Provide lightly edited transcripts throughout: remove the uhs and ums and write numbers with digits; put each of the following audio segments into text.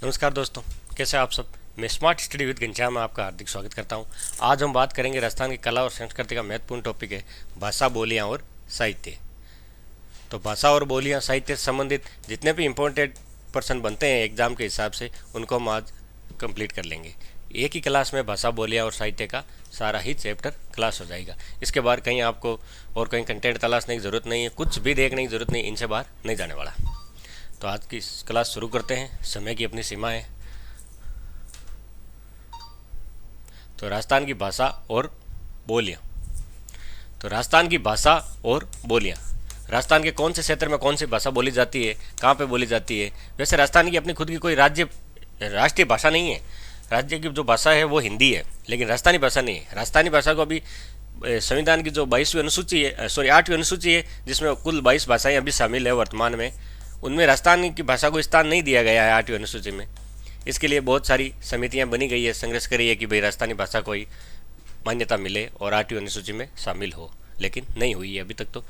नमस्कार दोस्तों, कैसे आप सब। मैं स्मार्ट स्टडी विद घनश्याम में आपका हार्दिक स्वागत करता हूं। आज हम बात करेंगे राजस्थान की कला और संस्कृति का महत्वपूर्ण टॉपिक है भाषा, बोलियां और साहित्य। तो भाषा और बोलियां, साहित्य से संबंधित जितने भी इम्पोर्टेंट पर्सन बनते हैं एग्जाम के हिसाब से, उनको हम आज कंप्लीट कर लेंगे। एक ही क्लास में भाषा, बोलियां और साहित्य का सारा ही चैप्टर क्लास हो जाएगा। इसके बाद कहीं आपको और कहीं कंटेंट तलाशने की ज़रूरत नहीं है, कुछ भी देखने की ज़रूरत नहीं, इनसे बाहर नहीं जाने वाला। तो आज की क्लास शुरू करते हैं। समय की अपनी सीमा है। तो राजस्थान की भाषा और बोलियाँ। तो राजस्थान की भाषा और बोलियाँ, राजस्थान के कौन से क्षेत्र में कौन सी भाषा बोली जाती है, कहाँ पे बोली जाती है। वैसे राजस्थान की अपनी खुद की कोई राष्ट्रीय भाषा नहीं है। राज्य की जो भाषा है वो हिंदी है, लेकिन राजस्थानी भाषा नहीं है। राजस्थानी भाषा को अभी संविधान की जो 22वीं अनुसूची है, 8वीं अनुसूची है, जिसमें कुल 22 भाषाएं अभी शामिल है वर्तमान में, उनमें राजस्थान की भाषा को स्थान नहीं दिया गया है 8वीं अनुसूची में। इसके लिए बहुत सारी समितियां बनी गई है, संघर्ष करी है कि भाई राजस्थानी भाषा को ही मान्यता मिले और 8वीं अनुसूची में शामिल हो, लेकिन नहीं हुई है अभी तक तो।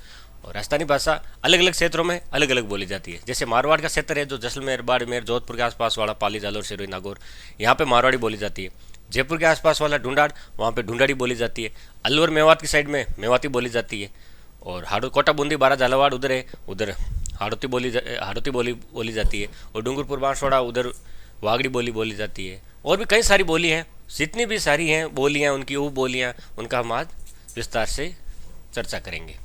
और राजस्थानी भाषा अलग अलग क्षेत्रों में अलग अलग बोली जाती है। जैसे मारवाड़ का क्षेत्र है जो जैसलमेर, बाड़मेर, जोधपुर के आसपास वाला, पाली, जालौर, सिरोही, नागौर, यहाँ पे मारवाड़ी बोली जाती है। जयपुर के आसपास वाला ढूंढाड़, वहाँ पे ढूंढाड़ी बोली जाती है। अलवर मेवात की साइड में मेवाती बोली जाती है। और कोटा, बूंदी, बारा, झालावाड़ उधर है, उधर हाड़ौती बोली जाती है। और डूंगरपुर, बांसवाड़ा, उधर वागड़ी बोली जाती है। और भी कई सारी बोली हैं, जितनी भी सारी हैं बोलियां, उनकी उप बोलियां, उनका हम आज विस्तार से चर्चा करेंगे।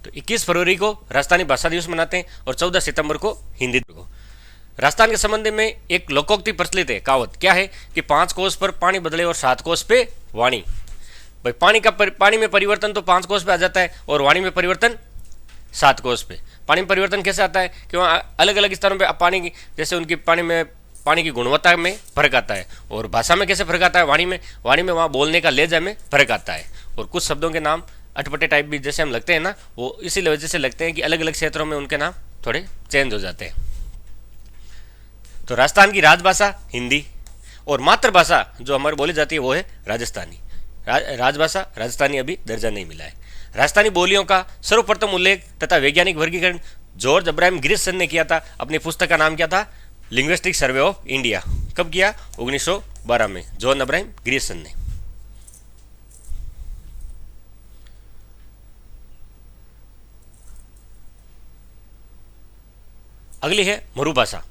तो 21 फरवरी को राजस्थानी भाषा दिवस मनाते हैं और 14 सितंबर को हिंदी दिवस को। राजस्थान के संबंध में एक लोकोक्ति प्रचलित है, कहावत क्या है कि 5 कोस पर पानी बदले और 7 कोस पे वाणी। भाई पानी में परिवर्तन तो 5 कोस पे आ जाता है और वाणी में परिवर्तन 7 कोस पे। पानी में परिवर्तन कैसे आता है कि वहाँ अलग अलग स्थानों पे पानी की, जैसे उनकी पानी की गुणवत्ता में फर्क आता है। और भाषा में कैसे फर्क आता है, वाणी में वहाँ बोलने का लहजा में फर्क आता है। और कुछ शब्दों के नाम अटपटे टाइप भी जैसे हम लगते हैं ना, वो इसी वजह से लगते हैं कि अलग अलग क्षेत्रों में उनके नाम थोड़े चेंज हो जाते हैं। तो राजस्थान की राजभाषा हिंदी और मातृभाषा जो हमारी बोली जाती है वो है राजस्थानी। राजभाषा राजस्थानी अभी दर्जा नहीं मिला है। राजस्थानी बोलियों का सर्वप्रथम उल्लेख तथा वैज्ञानिक वर्गीकरण जॉर्ज अब्राहम ग्रियर्सन ने किया था। अपनी पुस्तक का नाम क्या था? Linguistic survey of India. कब किया? 1912 में जॉन अब्राहम ग्रियर्सन ने। अगली है मरु भाषा।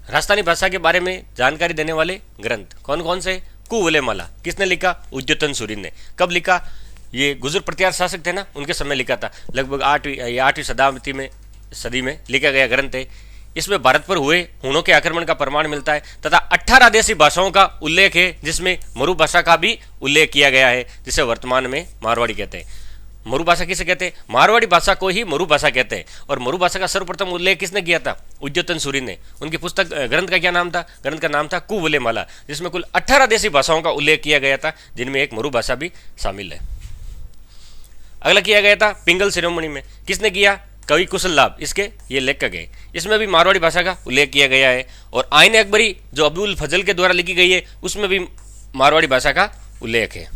राजस्थानी भाषा के बारे में जानकारी देने वाले ग्रंथ कौन कौन से? कुवलेमाला किसने लिखा? उद्योतन सूरी ने। कब लिखा? ये गुजर प्रतिहार शासक थे ना, उनके समय लिखा था। लगभग 8वीं सदी में लिखा गया ग्रंथ है। इसमें भारत पर हुए हूणों के आक्रमण का प्रमाण मिलता है तथा 18 देशी भाषाओं का उल्लेख है, जिसमें मरु भाषा का भी उल्लेख किया गया है, जिसे वर्तमान में मारवाड़ी कहते हैं। मरु भाषा किसे कहते हैं? मारवाड़ी भाषा को ही मरु भाषा कहते हैं। और मरु भाषा का सर्वप्रथम उल्लेख किसने किया था? उद्योतन सूरी ने। उनकी पुस्तक ग्रंथ का क्या नाम था? ग्रंथ का नाम था कुवलेमाला, जिसमें कुल 18 देशी भाषाओं का उल्लेख किया गया था, जिनमें एक मरु भाषा भी शामिल है। अगला किया गया था पिंगल शिरोमणि में। किसने किया? कवि कुशल लाभ, इसके ये लेखक है। इसमें भी मारवाड़ी भाषा का उल्लेख किया गया है। और आईन अकबरी जो अबुल फजल के द्वारा लिखी गई है, उसमें भी मारवाड़ी भाषा का उल्लेख है।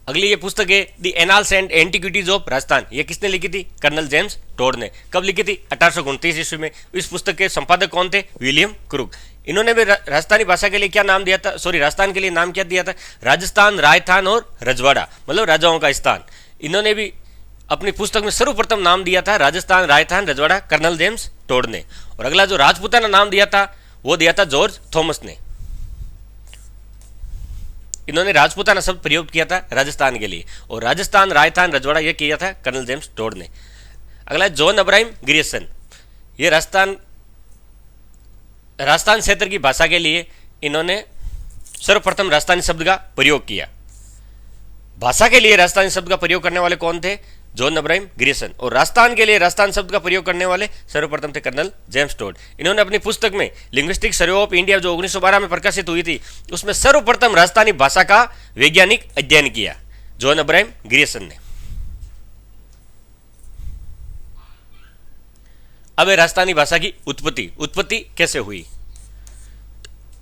अगली ये पुस्तक है the annals and antiquities of Rajasthan. ये किसने लिखी थी? कर्नल जेम्स टोड ने। कब लिखी थी? 1829 ईस्वी में। इस पुस्तक के संपादक कौन थे? William crook. इन्होंने भी राजस्थानी भाषा के लिए क्या नाम दिया था? राजस्थान के लिए नाम क्या दिया था? राजस्थान, राजस्थान और रजवाड़ा, मतलब राजाओं का स्थान। इन्होंने भी अपनी पुस्तक में सर्वप्रथम नाम दिया था राजस्थान, राजस्थान, रजवाड़ा, कर्नल जेम्स टोड ने। और अगला जो राजपूताना नाम दिया था वो दिया था जॉर्ज थॉमस ने। इन्होंने राजपूताना शब्द प्रयोग किया था राजस्थान के लिए। और राजस्थान, राजस्थान, रजवाड़ा ये किया था कर्नल जेम्स टोड ने। अगला जॉन अब्राहम ग्रियर्सन। ये राजस्थान क्षेत्र की भाषा के लिए इन्होंने सर्वप्रथम राजस्थानी शब्द का प्रयोग किया। भाषा के लिए राजस्थानी शब्द का प्रयोग करने वाले कौन थे? John Abraham Grierson. और राजस्थान के लिए राजस्थान शब्द का प्रयोग करने वाले सर्वप्रथम थे कर्नल जेम्स टोड। इन्होंने अपनी पुस्तक में लिंग्विस्टिक सर्वे ऑफ इंडिया जो 1912 में प्रकाशित हुई थी, उसमें सर्वप्रथम राजस्थानी भाषा का वैज्ञानिक अध्ययन किया, जॉन अब्राहम ग्रियर्सन ने। अब राजस्थानी भाषा की उत्पत्ति कैसे हुई?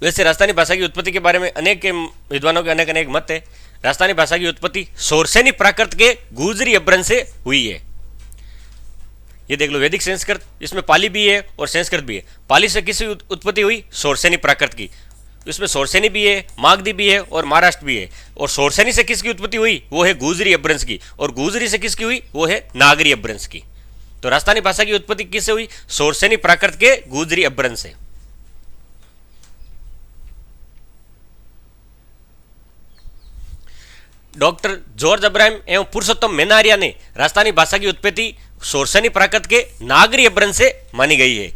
वैसे राजस्थानी भाषा की उत्पत्ति के बारे में अनेक विद्वानों के अनेक मत है। राजस्थानी भाषा की उत्पत्ति शोरसेनी प्राकृत के गुर्जरी अपभ्रंश से हुई है। ये देख लो, वैदिक संस्कृत, इसमें पाली भी है और संस्कृत भी है। पाली से किसकी उत्पत्ति हुई? शौरसेनी प्राकृत की। इसमें शौरसेनी भी है, मागधी भी है और महाराष्ट्र भी है। और शौरसेनी से किसकी उत्पत्ति हुई? वो है गुजरी अपभ्रंश की। और गुजरी से किसकी हुई? वो है नागरी अपभ्रंश की। तो राजस्थानी भाषा की उत्पत्ति किससे हुई? शौरसेनी प्राकृत के गुजरी अपभ्रंश से। डॉक्टर जॉर्ज अब्राहम एवं पुरुषोत्तम मेनारिया ने राजस्थानी भाषा की उत्पत्ति शौरसेनी प्राकृत के नागरी अपभ्रंश से मानी गई है।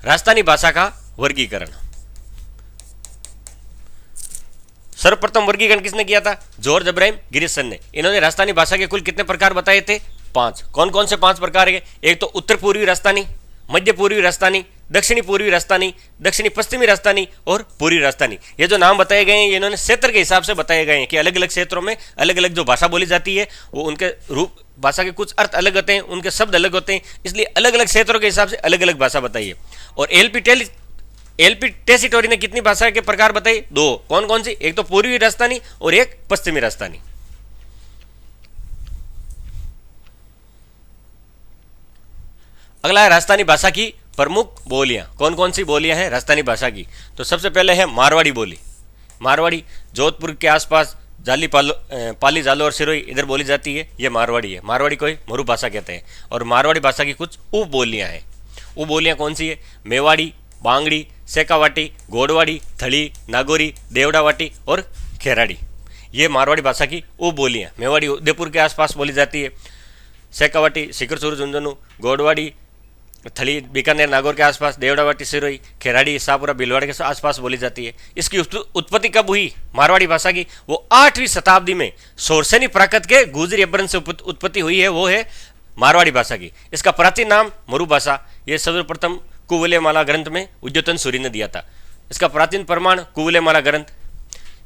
राजस्थानी भाषा का वर्गीकरण, सर्वप्रथम वर्गीकरण किसने किया था? जॉर्ज अब्राहम गिरिसन ने। इन्होंने राजस्थानी भाषा के कुल कितने प्रकार बताए थे? 5। कौन कौन से 5 प्रकार है? एक तो उत्तर पूर्वी राजस्थानी, मध्य पूर्वी राजस्थानी, दक्षिणी पूर्वी राजस्थानी, दक्षिणी पश्चिमी राजस्थानी और पूर्वी राजस्थानी। ये जो नाम बताए गए हैं ये इन्होंने क्षेत्र के हिसाब से बताए गए हैं कि अलग अलग क्षेत्रों में अलग अलग जो भाषा बोली जाती है वो उनके रूप, भाषा के कुछ अर्थ अलग होते हैं, उनके शब्द अलग होते हैं, इसलिए अलग अलग क्षेत्रों के हिसाब से अलग अलग भाषा बताइए। और एलपी टेसिटोरी ने कितनी भाषा के प्रकार बताए? 2। कौन कौन सी? एक तो पूर्वी राजस्थानी और एक पश्चिमी राजस्थानी। अगला है राजस्थानी भाषा की प्रमुख बोलियां। कौन कौन सी बोलियां हैं राजस्थानी भाषा की? तो सबसे पहले है मारवाड़ी बोली। मारवाड़ी जोधपुर के आसपास जाली पाली जालोर सिरोही इधर बोली जाती है, ये मारवाड़ी है। मारवाड़ी को मरु भाषा कहते हैं। और मारवाड़ी भाषा की कुछ उप बोलियां हैं। उप बोलियां कौन सी है? मेवाड़ी, बांगड़ी, सेकावाटी, गोडवाड़ी, थली, नागौरी, देवड़ावाटी और खेराड़ी। ये मारवाड़ी भाषा की उप बोलियां। मेवाड़ी उदयपुर के आसपास बोली जाती है, सेकावाटी सिकरसुर झुंझुनू, गोडवाड़ी थली बीकानेर नागौर के आसपास, देवड़ावाटी सिरोही, खेराड़ी शाहपुरा भीलवाड़ा के आसपास बोली जाती है। इसकी उत्पत्ति कब हुई मारवाड़ी भाषा की? वो 8वीं शताब्दी में शौरसेनी प्राकृत के गुजरी अपभ्रंश से उत्पत्ति हुई है, वो है मारवाड़ी भाषा की। इसका प्राचीन नाम मरु भाषा, ये सर्वप्रथम कुवलेमाला ग्रंथ में उद्योतन सूरी ने दिया था। इसका प्राचीन प्रमाण कुवलेमाला ग्रंथ।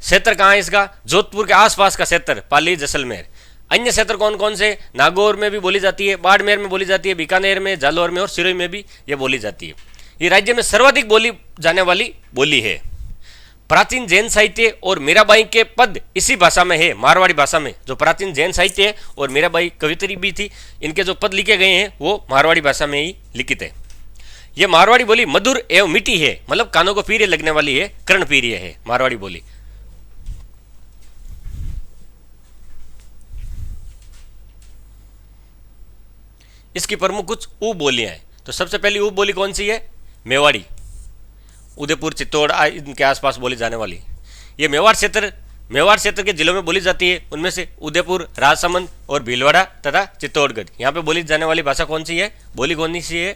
क्षेत्र कहाँ है इसका? जोधपुर के आसपास का क्षेत्र, पाली जैसलमेर। अन्य क्षेत्र कौन कौन से? नागौर में भी बोली जाती है, बाड़मेर में बोली जाती है, बीकानेर में, जालौर में और सिरोही में भी ये बोली जाती है। ये राज्य में सर्वाधिक बोली जाने वाली बोली है। प्राचीन जैन साहित्य और मीराबाई के पद इसी भाषा में है, मारवाड़ी भाषा में। जो प्राचीन जैन साहित्य है और मीराबाई कवित्री भी थी, इनके जो पद लिखे गए हैं वो मारवाड़ी भाषा में ही लिखित है। ये मारवाड़ी बोली मधुर एवं मीठी है, मतलब कानों को पीरे लगने वाली है, कर्णप्रिय है मारवाड़ी बोली। इसकी प्रमुख कुछ उप बोलियां हैं। तो सबसे पहली उप बोली कौन सी है? मेवाड़ी, उदयपुर चित्तौड़ इनके आसपास बोली जाने वाली। ये मेवाड़ क्षेत्र के जिलों में बोली जाती है। उनमें से उदयपुर, राजसमंद और भीलवाड़ा तथा चित्तौड़गढ़, यहाँ पे बोली जाने वाली भाषा कौन सी है? बोली कौन सी है?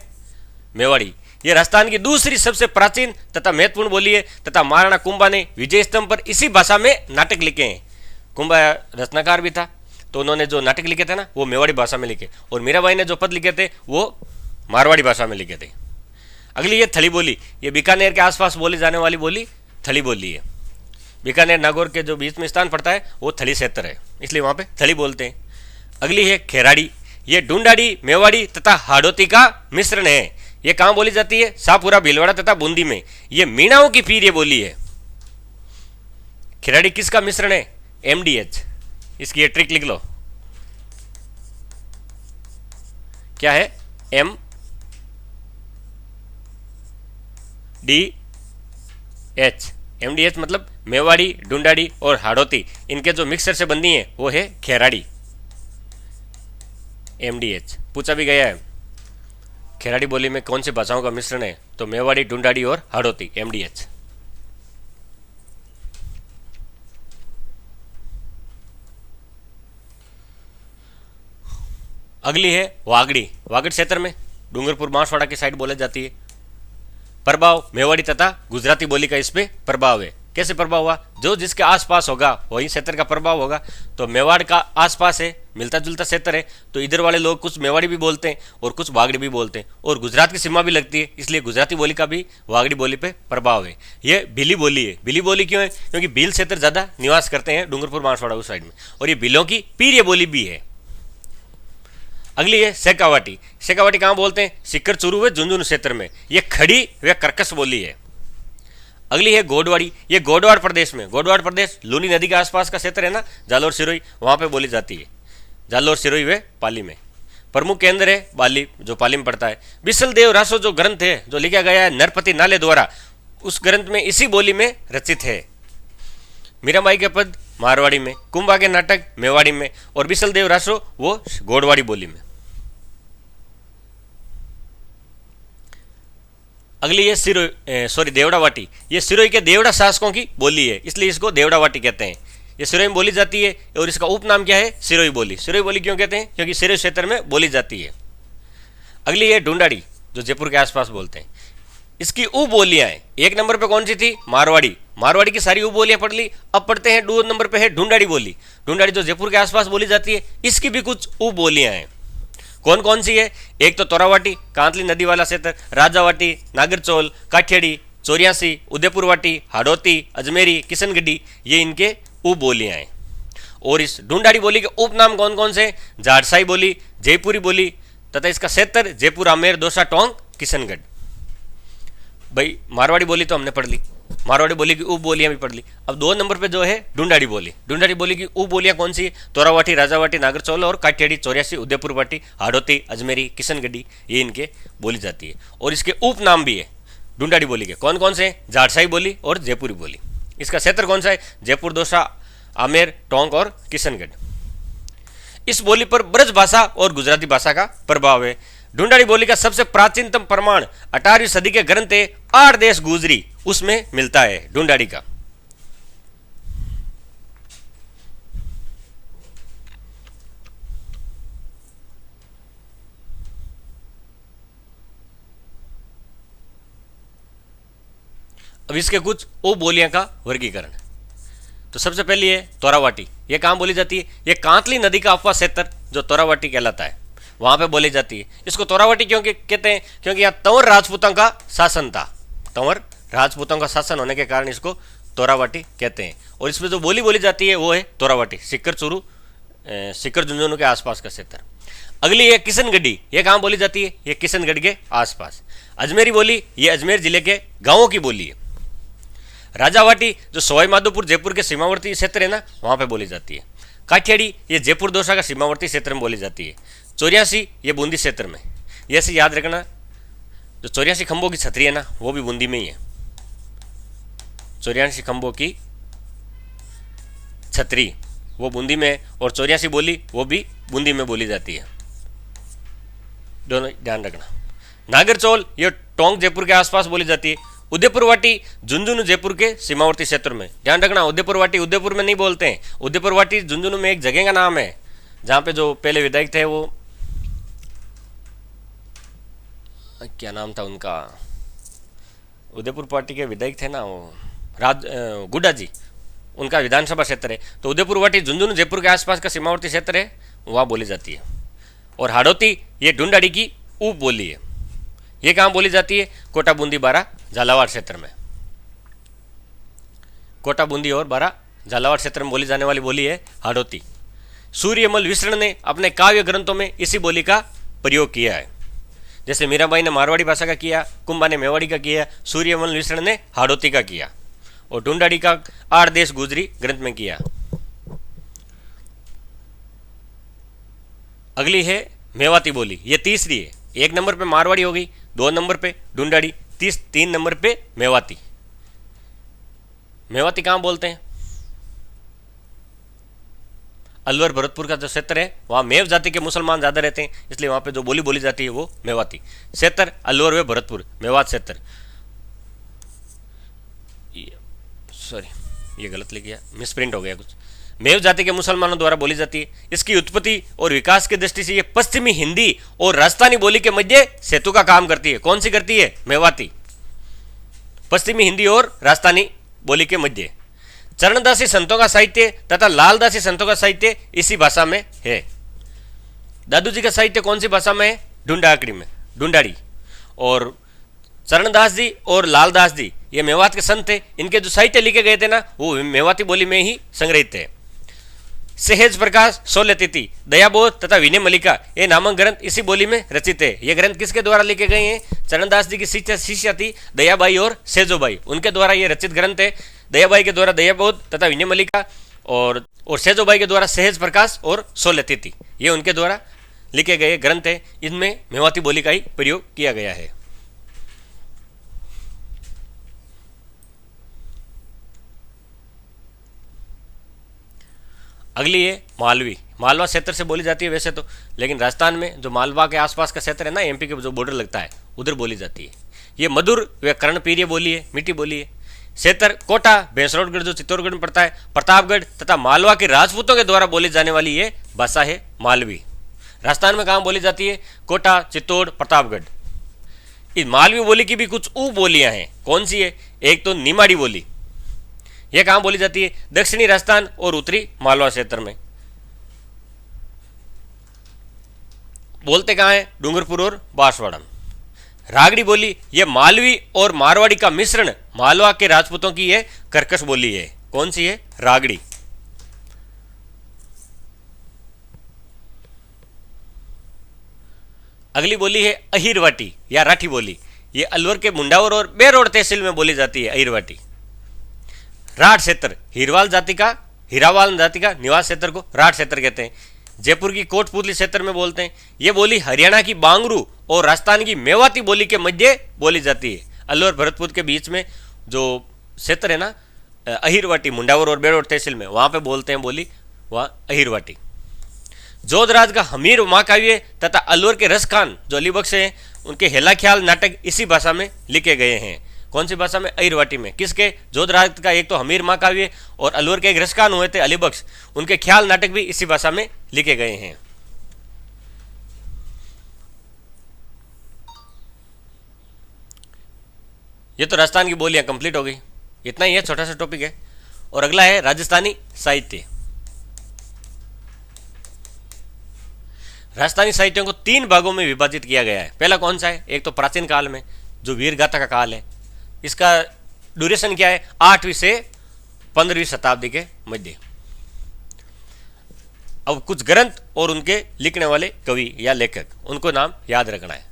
मेवाड़ी। ये राजस्थान की दूसरी सबसे प्राचीन तथा महत्वपूर्ण बोली है तथा महाराणा कुंभा ने विजय स्तंभ पर इसी भाषा में नाटक लिखे हैं। कुंभा रचनाकार भी था, तो उन्होंने जो नाटक लिखे थे ना वो मेवाड़ी भाषा में लिखे, और मीराबाई ने जो पद लिखे थे वो मारवाड़ी भाषा में लिखे थे। अगली ये थली बोली, ये बीकानेर के आसपास बोली जाने वाली बोली थली बोली है। बीकानेर नागौर के जो बीच में स्थान पड़ता है वो थली क्षेत्र है, इसलिए वहाँ पे थली बोलते हैं। अगली है खेराड़ी, ये ढूंढाड़ी, मेवाड़ी तथा हाड़ौती का मिश्रण है। ये कहाँ बोली जाती है? शाहपुरा, भीलवाड़ा तथा बूंदी में। ये मीणाओं की पीर ये बोली है। खेराड़ी किसका मिश्रण है? MDH। इसकी ये ट्रिक लिख लो, क्या है? MDH मतलब मेवाड़ी, ढूंढाड़ी और हाड़ौती, इनके जो मिक्सर से बनी है वो है खेराड़ी। MDH पूछा भी गया है, खेराड़ी बोली में कौन सी भाषाओं का मिश्रण है? तो मेवाड़ी, ढूंढाड़ी और हाड़ौती, MDH। अगली है वागड़ी। वागड़ क्षेत्र में डूंगरपुर बांसवाड़ा की साइड बोली जाती है। प्रभाव मेवाड़ी तथा गुजराती बोली का इस पे प्रभाव है। कैसे प्रभाव हुआ? जो जिसके आसपास होगा वही क्षेत्र का प्रभाव होगा। तो मेवाड़ का आसपास है, मिलता जुलता क्षेत्र है, तो इधर वाले लोग कुछ मेवाड़ी भी बोलते हैं और कुछ वागड़ी भी बोलते हैं, और गुजरात की सीमा भी लगती है, इसलिए गुजराती बोली का भी वागड़ी बोली पे प्रभाव है। ये भीली बोली है। भीली बोली क्यों है? क्योंकि भील क्षेत्र ज़्यादा निवास करते हैं डूंगरपुर बांसवाड़ा उस साइड में, और ये भीलों की पीर बोली भी है। अगली है सेकावाटी। सेकावाटी कहाँ बोलते हैं? सिक्कर चूरू व झुंझुनू क्षेत्र में। ये खड़ी व कर्कश बोली है। अगली है गोडवाड़ी। ये गोडवाड़ प्रदेश में, गोडवाड़ प्रदेश लूनी नदी के आसपास का क्षेत्र है ना, जालोर सिरोही, वहाँ पे बोली जाती है। जालोर सिरोही व पाली में। प्रमुख केंद्र है पाली, जो पाली में पड़ता है। बिसल देव रासो जो ग्रंथ है जो लिखा गया है नरपति नाले द्वारा, उस ग्रंथ में इसी बोली में रचित है। मीराबाई के पद मारवाड़ी में, कुंभा के नाटक मेवाड़ी में और बिसल देव रासो वो गोडवाड़ी बोली में। अगली ये देवड़ावाटी, ये सिरोही के देवड़ा शासकों की बोली है, इसलिए इसको देवड़ावाटी कहते हैं। ये सिरोही में बोली जाती है और इसका उपनाम क्या है? सिरोही बोली। सिरोही बोली क्यों कहते हैं? क्योंकि सिरोही क्षेत्र में बोली जाती है। अगली है ढूंढाड़ी, जो जयपुर के आसपास बोलते हैं। इसकी उप बोलियां हैं। एक नंबर पे कौन सी थी? मारवाड़ी। मारवाड़ी की सारी उप बोलियां पढ़ ली। अब पढ़ते हैं 2 नंबर पे है ढूंढाड़ी बोली। ढूंढाड़ी जो जयपुर के आसपास बोली जाती है, इसकी भी कुछ उप बोलियां हैं। कौन कौन सी है? एक तो तोरावाटी, कांतली नदी वाला क्षेत्र, राजावाटी, नागरचौल, काठियाड़ी, चौरियासी, उदयपुरवाटी, हाड़ौती, अजमेरी, किशनगढ़ी, ये इनके उप बोलियां हैं। और इस ढूंढाड़ी बोली के उपनाम कौन कौन से? जाड़साई बोली, जयपुरी बोली तथा इसका क्षेत्र जयपुर, आमेर, दौसा, टोंक, किशनगढ़। भाई मारवाड़ी बोली तो हमने पढ़ ली, मारवाड़ी बोली की उप बोलियां भी पढ़ ली। अब 2 नंबर पे जो है ढूंढाड़ी बोली। ढूंढाड़ी बोली की उप बोलियां कौन सी है? तोरावाटी, राजावाटी, नागरचौल और काठियाड़ी, चौरियासी, उदयपुरवाटी, हाड़ौती, अजमेरी, किशनगढ़ी, ये इनके बोली जाती है। और इसके उप नाम भी है ढूंढाड़ी बोली के। कौन कौन से? जाड़साई बोली और जयपुरी बोली। इसका क्षेत्र कौन सा है? जयपुर, दौसा, आमेर, टोंक और किशनगढ़। इस बोली पर ब्रज भाषा और गुजराती भाषा का प्रभाव है। ढूंढाड़ी बोली का सबसे प्राचीनतम प्रमाण 18वीं सदी के ग्रंथ है 8 देश गुजरी, उसमें मिलता है ढूंढाड़ी का। अब इसके कुछ उप बोलियां का वर्गीकरण। तो सबसे पहली है तोरावाटी। ये कहाँ बोली जाती है? ये कांतली नदी का अपवा क्षेत्र जो तोरावाटी कहलाता है, वहां पे बोली जाती है। इसको तोरावाटी क्यों कहते हैं? क्योंकि यहाँ तंवर राजपूतों का शासन था। तंवर राजपूतों का शासन होने के कारण इसको तोरावाटी कहते हैं। और इसमें जो बोली जाती है वो है तोरावाटी, सिक्कर चूरू, सिक्कर झुंझुनू के आसपास का क्षेत्र। अगली है किशनगढ़ी। ये कहाँ बोली जाती है? ये किशनगढ़ के आसपास। अजमेरी बोली, ये अजमेर जिले के गांवों की बोली है। राजावाटी जो सवाई माधोपुर जयपुर के सीमावर्ती क्षेत्र है ना, वहां पे बोली जाती है। काठियाड़ी ये जयपुर दौसा का सीमावर्ती क्षेत्र में बोली जाती है। चौरियासी ये बूंदी क्षेत्र में। ये ऐसे याद रखना, जो 84 खंभों की छतरी है ना, वो भी बूंदी में ही है। 84 खंभों की छतरी वो बूंदी में है और 84 बोली वो भी बूंदी में बोली जाती है। दोनों ध्यान रखना। नागरचौल ये टोंक जयपुर के आसपास बोली जाती है। उदयपुरवाटी झुंझुनू जयपुर के सीमावर्ती क्षेत्र में। ध्यान रखना, उदयपुरवाटी उदयपुर में नहीं बोलते हैं। उदयपुरवाटी झुंझुनू में एक जगह का नाम है जहां पे जो पहले विधायक थे, वो क्या नाम था उनका, उदयपुर पार्टी के विधायक थे ना, वो गुड्डा जी, उनका विधानसभा क्षेत्र है। तो उदयपुरवाटी झुंझुनू जयपुर के आसपास का सीमावर्ती क्षेत्र है, वहां बोली जाती है। और हाड़ौती ये ढूंढाड़ी की उप बोली है। ये कहाँ बोली जाती है? कोटा, बूंदी, बारा, झालावाड़ क्षेत्र में। कोटा, बूंदी और बारा, झालावाड़ क्षेत्र में बोली जाने वाली बोली है हाड़ौती। सूर्यमल विष्णु ने अपने काव्य ग्रंथों में इसी बोली का प्रयोग किया है। जैसे मीराबाई ने मारवाड़ी भाषा का किया, कुंभा ने मेवाड़ी का किया, सूर्यमल विष्णु ने हाड़ौती का किया और ढूंढाड़ी का 8 देश गुजरी ग्रंथ में किया। अगली है मेवाती बोली। ये तीसरी है। 1 नंबर पे मारवाड़ी होगी, 2 नंबर पे ढूंढाड़ी, 3 नंबर पे मेवाती। मेवाती कहाँ बोलते हैं? अलवर भरतपुर का जो क्षेत्र है वहाँ मेव जाति के मुसलमान ज़्यादा रहते हैं, इसलिए वहाँ पे जो बोली बोली जाती है वो मेवाती। क्षेत्र अलवर व भरतपुर, मेवात क्षेत्र। सॉरी ये गलत लिख गया, मिसप्रिंट हो गया कुछ। मेव जाति के मुसलमानों द्वारा बोली जाती है। इसकी उत्पत्ति और विकास की दृष्टि से ये पश्चिमी हिंदी और राजस्थानी बोली के मध्य सेतु का काम करती है। कौन सी करती है? मेवाती। पश्चिमी हिंदी और राजस्थानी बोली के मध्य। चरणदासी संतों का साहित्य तथा लालदासी संतों का साहित्य इसी भाषा में है। दादू जी का साहित्य कौन सी भाषा में है? ढूंढाकड़ी में, ढूंढाड़ी। और चरणदास जी और लालदास जी ये मेवात के संत थे। इनके जो साहित्य लिखे गए थे ना, वो मेवाती बोली में ही संग्रहित थे। सहज प्रकाश, शोले तिथि, दयाबोध तथा विनय मल्लिका ये नामक ग्रंथ इसी बोली में रचित है। ये ग्रंथ किसके द्वारा लिखे गए हैं? चरणदास जी की शिष्या थी दयाबाई और सेजोबाई, उनके द्वारा ये रचित ग्रंथ है। दयाबाई के द्वारा दयाबोध तथा विनय मल्लिका और सेजोबाई के द्वारा सहज प्रकाश और शोले तिथि, ये उनके द्वारा लिखे गए ग्रंथ है, इनमें मेवाती बोली का ही प्रयोग किया गया है। अगली है मालवी। मालवा क्षेत्र से बोली जाती है वैसे तो, लेकिन राजस्थान में जो मालवा के आसपास का क्षेत्र है ना, एमपी के जो बॉर्डर लगता है, उधर बोली जाती है। ये मधुर व कर्णप्रिय बोली है, मीठी बोली है। क्षेत्र कोटा, भैंसरोडगढ़ जो चित्तौड़गढ़ में पड़ता है, प्रतापगढ़ तथा मालवा के राजपूतों के द्वारा बोली जाने वाली ये भाषा है मालवी। राजस्थान में कहाँ बोली जाती है? कोटा, चित्तौड़, प्रतापगढ़। इस मालवी बोली की भी कुछ उप बोलियां हैं। कौन सी है? एक तो निमाड़ी बोली, यह कहाँ बोली जाती है? दक्षिणी राजस्थान और उत्तरी मालवा क्षेत्र में। बोलते कहाँ है? डूंगरपुर और बांसवाड़ा में। रागड़ी बोली, यह मालवी और मारवाड़ी का मिश्रण मालवा के राजपूतों की यह कर्कश बोली है। कौन सी है? रागड़ी। अगली बोली है अहिरवाटी या राठी बोली। यह अलवर के मुंडावर और बेरोड तहसील में बोली जाती है अहिरवाटी। राठ क्षेत्र, हीरवाल जाति का, हीरावाल जाति का निवास क्षेत्र को राठ क्षेत्र कहते हैं। जयपुर की कोटपुतली क्षेत्र में बोलते हैं। ये बोली हरियाणा की बांगरू और राजस्थान की मेवाती बोली के मध्य बोली जाती है। अलवर भरतपुर के बीच में जो क्षेत्र है ना, अहिरवाटी, मुंडावर और बेरोड तहसील में, वहां पे बोलते हैं बोली, वहां अहिरवाटी। जोधराज का हमीर महाकाव्य तथा अलवर के रसखान जो अली बख्श हैं, उनके हेला ख्याल नाटक इसी भाषा में लिखे गए हैं। कौन सी भाषा में? अहिरवाटी में। किसके? जोधराज का एक तो हमीर महाकाव्य और अलवर के एक रसखान हुए थे अली बख्श, उनके ख्याल नाटक भी इसी भाषा में लिखे गए हैं। ये तो राजस्थान की बोलियां कंप्लीट हो गई। इतना ही है, छोटा सा टॉपिक है। और अगला है राजस्थानी साहित्य। राजस्थानी साहित्यों को 3 भागों में विभाजित किया गया है। पहला कौन सा है? एक तो प्राचीन काल में जो वीर गाथा का काल है, इसका ड्यूरेशन क्या है? 8वीं से 15वीं शताब्दी के मध्य। अब कुछ ग्रंथ और उनके लिखने वाले कवि या लेखक, उनको नाम याद रखना है।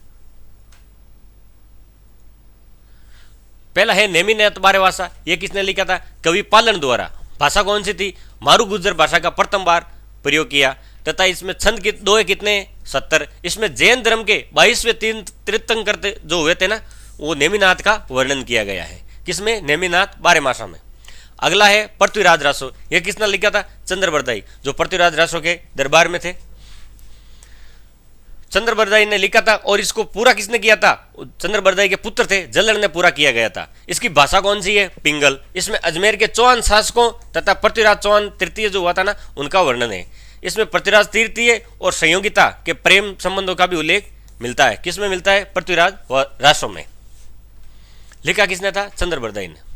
पहला है नेमिनाथ बारेवासा। यह किसने लिखा था? कवि पालन द्वारा। भाषा कौन सी थी? मारू गुर्जर भाषा का प्रथम बार प्रयोग किया, तथा इसमें छंद दो है कितने? 70। इसमें जैन धर्म के 22वें तीर्थंकर जो हुए थे ना, वो नेमिनाथ का वर्णन किया गया है। किसमें? नेमिनाथ बारेमासा में। अगला है पृथ्वीराज रासो। यह किसने लिखा था? चंद्रबरदाई, जो पृथ्वीराज रासो के दरबार में थे। चंद्रबरदाई ने लिखा था। और इसको पूरा किसने किया था? चंद्रबरदाई के पुत्र थे जल्लर ने पूरा किया गया था। इसकी भाषा कौन सी है? पिंगल। इसमें अजमेर के चौहान शासकों तथा पृथ्वीराज चौहान तृतीय जो हुआ था ना, उनका वर्णन है। इसमें पृथ्वीराज तृतीय और संयोगिता के प्रेम संबंधों का भी उल्लेख मिलता है। किसमें मिलता है? पृथ्वीराज रासो में। लिखा किसने था? चंद्रबरदाई ने।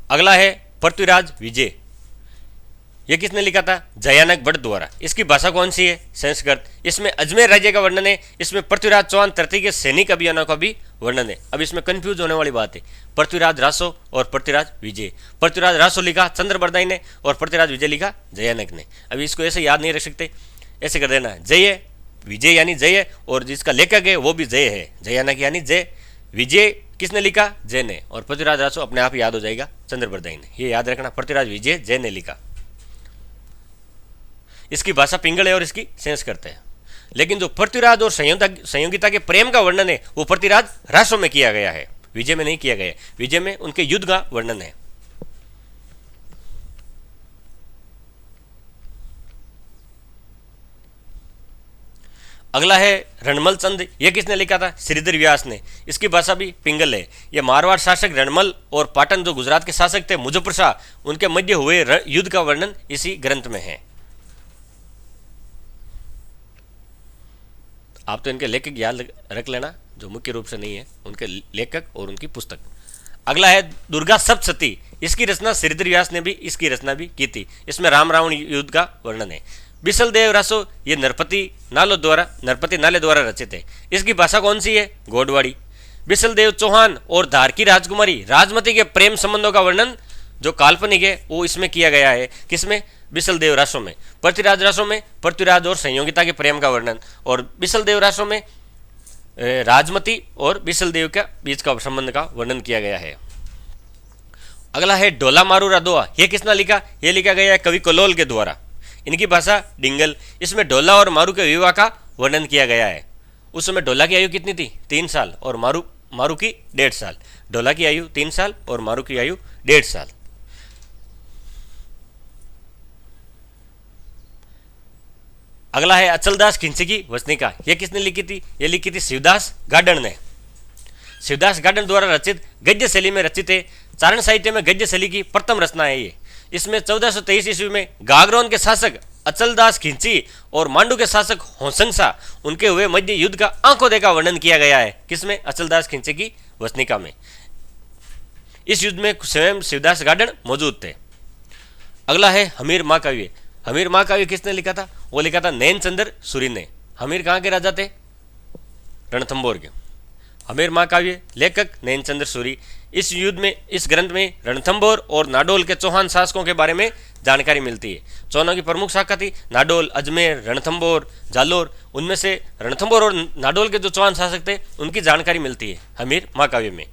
अगला है पृथ्वीराज विजय। यह किसने लिखा था? जयानक भट्ट द्वारा। इसकी भाषा कौन सी है? संस्कृत। इसमें अजमेर राज्य का वर्णन है। इसमें पृथ्वीराज चौहान तृतीय के सैनिक अभियानों का भी वर्णन है। अब इसमें कंफ्यूज होने वाली बात है, पृथ्वीराज रासो और पृथ्वीराज विजय। पृथ्वीराज रासो लिखा चंद्रबरदाई ने और पृथ्वीराज विजय लिखा जयानक ने। अब इसको ऐसे याद नहीं रख सकते, ऐसे कर देना, जय विजय यानी जय, और जिसका लेखक है वो भी जय है, जयानक यानी जय। विजय किसने लिखा? जय ने। और पृथ्वीराज रासो अपने आप याद हो जाएगा, चंद्रबरदाई ने। ये याद रखना, पृथ्वीराज विजय जय ने लिखा। इसकी भाषा पिंगल है और इसकी संस्कृत है। लेकिन जो पृथ्वीराज और संयोगिता के प्रेम का वर्णन है वो पृथ्वीराज रासो में किया गया है, विजय में नहीं किया गया। विजय में उनके युद्ध का वर्णन है। अगला है रणमल चंद। यह किसने लिखा था? श्रीधर व्यास ने। इसकी भाषा भी पिंगल है। यह मारवाड़ शासक रणमल और पाटन जो गुजरात के शासक थे मुजफ्फर शाह, उनके मध्य हुए युद्ध का वर्णन इसी ग्रंथ में है। आप तो इनके लेखक याद रख लेना, जो मुख्य रूप से नहीं है, उनके लेखक और उनकी पुस्तक। अगला है दुर्गा सप्तशती। इसकी रचना श्रीधर व्यास ने भी इसकी रचना भी की थी। इसमें राम रावण युद्ध का वर्णन है। बिसल देव रासो ये नरपति नाले द्वारा रचित है। इसकी भाषा कौन सी है? गोडवाड़ी। बिसल देव चौहान और धार की राजकुमारी राजमती के प्रेम संबंधों का वर्णन जो काल्पनिक है वो इसमें किया गया है। किसमें? बिसल देव रासो में। पृथ्वीराज रासो में पृथ्वीराज और संयोगिता के प्रेम का वर्णन, और बिसल देव रासो में राजमती और बिसल देव के बीच का संबंध का वर्णन किया गया है। अगला है ढोला मारू रा दोहा। ये किसने लिखा? ये लिखा गया है कवि कलोल के द्वारा। इनकी भाषा डिंगल। इसमें ढोला और मारू के विवाह का वर्णन किया गया है। उस समय ढोला की आयु कितनी थी? 3 साल, और मारू की 1.5 साल। ढोला की आयु 3 साल और मारू की आयु 1.5 साल। अगला है अचलदास खिंची की वसनिका। यह किसने लिखी थी? यह लिखी थी शिवदास गार्डन ने। शिवदास गार्डन द्वारा रचित गद्य शैली में रचित है। चारण साहित्य में गद्य शैली की प्रथम रचना है ये। इसमें 1423 ईस्वी में गागरोन के शासक अचलदास खिंची और मांडू के शासक होसंगसा उनके हुए मध्य युद्ध का आंखों देखा वर्णन किया गया है। किसमें? अचलदास खिंची की वसनिका में। इस युद्ध में स्वयं शिवदास गार्डन मौजूद थे। अगला है हमीर महाकाव्य। हमीर महाकाव्य किसने लिखा था? वो लिखा था नैनचंद्र सूरी ने। हमीर कहाँ के राजा थे? रणथंभौर के। हमीर महाकाव्य लेखक नैनचंद्र सूरी। इस युद्ध में, इस ग्रंथ में रणथंभौर और नाडोल के चौहान शासकों के बारे में जानकारी मिलती है। चौहानों की प्रमुख शाखा थी नाडोल, अजमेर, रणथंभौर, जालोर। उनमें से रणथंभौर और नाडोल के जो चौहान शासक थे उनकी जानकारी मिलती है हमीर महाकाव्य में।